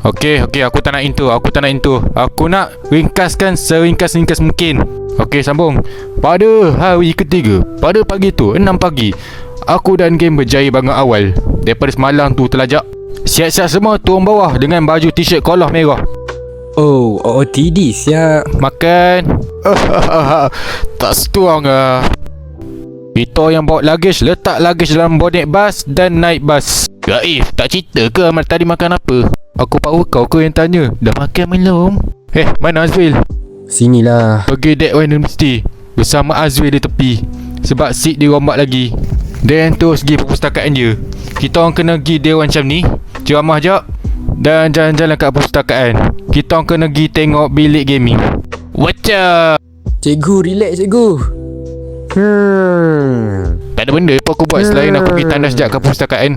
Okey, aku tak nak itu. Aku nak ringkaskan seringkas-ringkas mungkin. Okey, sambung. Pada hari ketiga, pada pagi tu 6 pagi, aku dan geng berjaya bangun awal. Daripada semalam tu terlajak. Siap-siap semua turun bawah dengan baju t-shirt kolah merah. Oh, OOTD siap. Makan. Tak setuang lah. Kita yang bawa luggage, letak luggage dalam bonet bas dan naik bas. Gaif, tak cerita ke Ahmad tadi makan apa? Aku power kau ke yang tanya. Dah makan belum? Mana Azwil? Sinilah. Pergi Deck University bersama Azwil di tepi. Sebab seat dirombak lagi. Dan terus pergi perpustakaan je. Kita orang kena pergi dewan macam ni, ceramah jap, dan jalan-jalan kat perpustakaan. Kita orang kena pergi tengok bilik gaming. Wacap. Cikgu, relax cikgu. Tak ada benda apa aku buat selain aku pergi tandas sekejap ke perpustakaan.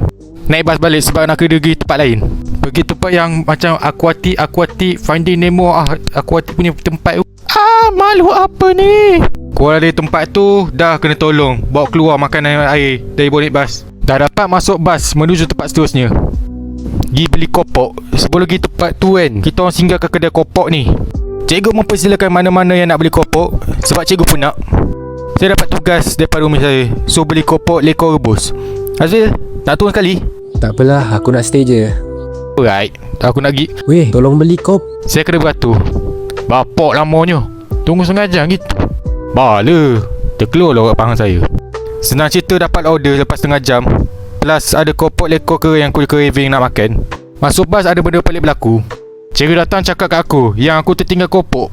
Naik bas balik sebab nak pergi tempat lain. Pergi tempat yang macam Aquatic Finding Nemo Aquatic punya tempat tu. Malu apa ni? Keluar dari tempat tu, dah kena tolong bawa keluar makanan air dari bonet bas. Dah dapat masuk bas menuju tempat seterusnya. Pergi beli kopok. Sebelum pergi tempat tu kan, kita orang singgah ke kedai kopok ni. Cikgu mempersilakan mana-mana yang nak beli kopok. Sebab cikgu pun nak. Saya dapat tugas daripada rumah saya. So beli kopok lekor rebus. Azil, nak turun sekali? Tak apalah, aku nak stay je. Alright, aku nak pergi. Weh, tolong beli kop. Saya kena beratur. Bapak lamanya. Tunggu setengah jam gitu. Bala, terkeluar lah orang panggil saya. Senang cerita dapat order lepas setengah jam. Plus ada kopok lekor ke yang aku craving nak makan. Masuk bas ada benda pelik berlaku. Cikgu datang cakap kat aku yang aku tertinggal kopok.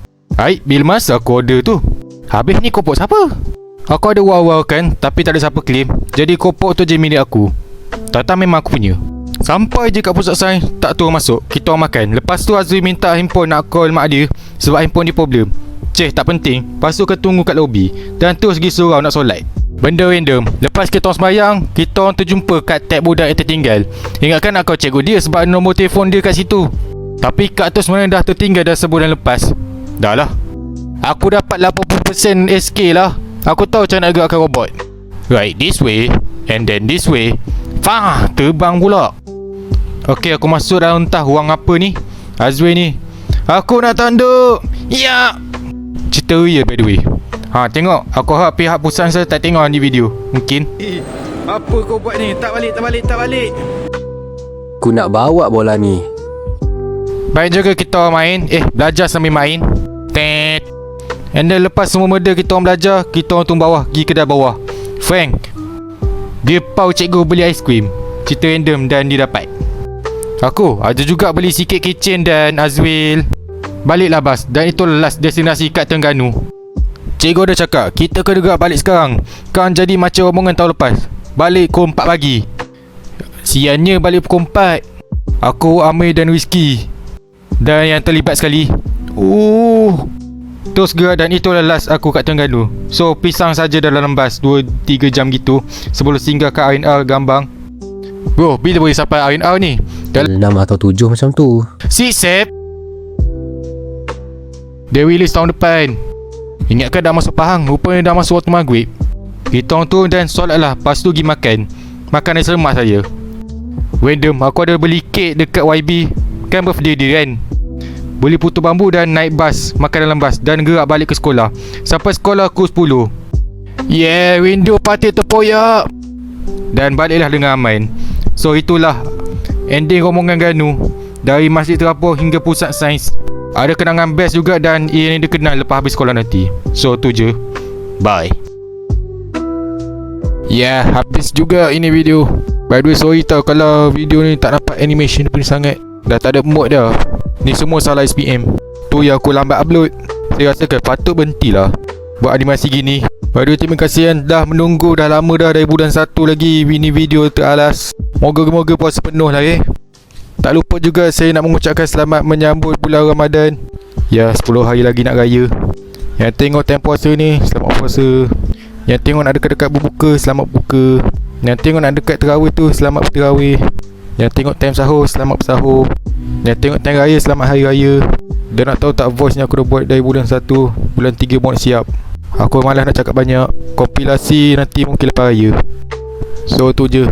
Bila masa aku order tu. Habis ni kopok siapa? Aku ada wow-wow kan, tapi tak ada siapa claim. Jadi kopok tu je milik aku. Tak memang aku punya. Sampai je kat pusat sains, tak turun masuk. Kita orang makan. Lepas tu Azri minta handphone nak call mak dia sebab handphone dia problem. Tak penting. Lepas tu kita tunggu kat lobby dan terus pergi surau nak solat. Benda random. Lepas kita orang sembahyang, kita orang terjumpa kat tab budak yang tertinggal. Ingatkan nak call cikgu dia sebab nombor telefon dia kat situ. Tapi kad tu sebenarnya dah tertinggal dah sebulan lepas. Dah lah. Aku dapat 80% SK lah. Aku tahu macam nak gerakkan robot. Right, this way and then this way. Terbang pula. Okey, aku masuk dalam entah ruang apa ni. Azwi ni. Aku nak tanduk. Ya. Cerita real by the way. Tengok. Aku harap pihak perusahaan saya tak tengok ni video. Mungkin. Apa kau buat ni? Tak balik. Aku nak bawa bola ni. Baik juga kita main. Belajar sambil main. And then lepas semua benda kita orang belajar, kita orang turun bawah, pergi kedai bawah. Frank, dia pau cikgu beli aiskrim. Cerita random dan dia dapat. Aku ada juga beli sikit kitchen dan Azwil. Baliklah bas dan itu last destinasi kat Terengganu. Cikgu ada cakap, kita kena gerak balik sekarang. Kan jadi macam rombongan tahun lepas. Balik pukul 4 pagi. Siannya balik pukul 4. Aku, Amir dan Rizky. Dan yang terlibat sekali. Terus gerak dan itulah last aku kat Terengganu. So pisang saja dalam bas 2-3 jam gitu sebelum singgah ke R&R Gambang. Bro, bila boleh sampai R&R ni? 6 atau 7 macam tu. Sep. Dia release tahun depan. Ingatkan dah masuk Pahang. Rupanya dah masuk waktu maghrib. Kita orang turun dan solat lah. Lepas tu pergi makan. Makan nasi lemak saya. Random, aku ada beli kek dekat YB. Kan birthday dia kan. Beli putu bambu dan naik bas. Makan dalam bas dan gerak balik ke sekolah. Sampai sekolah aku 10. Window party terpoyak. Dan baliklah dengan aman. So itulah ending rombongan Ganu. Dari Masjid Terapur hingga pusat sains. Ada kenangan best juga dan ia yang dikenal lepas habis sekolah nanti. So tu je. Bye. Habis juga ini video. By the way, sorry tau kalau video ni tak dapat animation pun sangat. Dah tak ada mood dah. Ni semua salah SPM. Tu yang aku lambat upload. Saya rasa patut berhentilah buat animasi gini. By the way, terima kasih yang dah menunggu. Dah lama dah dari bulan 1 lagi ini video teralas. Moga-moga puasa penuh lah Tak lupa juga saya nak mengucapkan selamat menyambut bulan Ramadan. 10 hari lagi nak raya. Yang tengok time puasa ni, selamat puasa. Yang tengok nak dekat-dekat berbuka, selamat buka. Yang tengok nak dekat terawih tu, selamat berterawih. Yang tengok time sahur, selamat bersahur. Yang tengok time raya, selamat hari raya. Dan nak tahu tak voice ni aku dah buat dari bulan 1. Bulan 3 mau siap. Aku malas nak cakap banyak. Kompilasi nanti mungkin lepas raya. So tu je.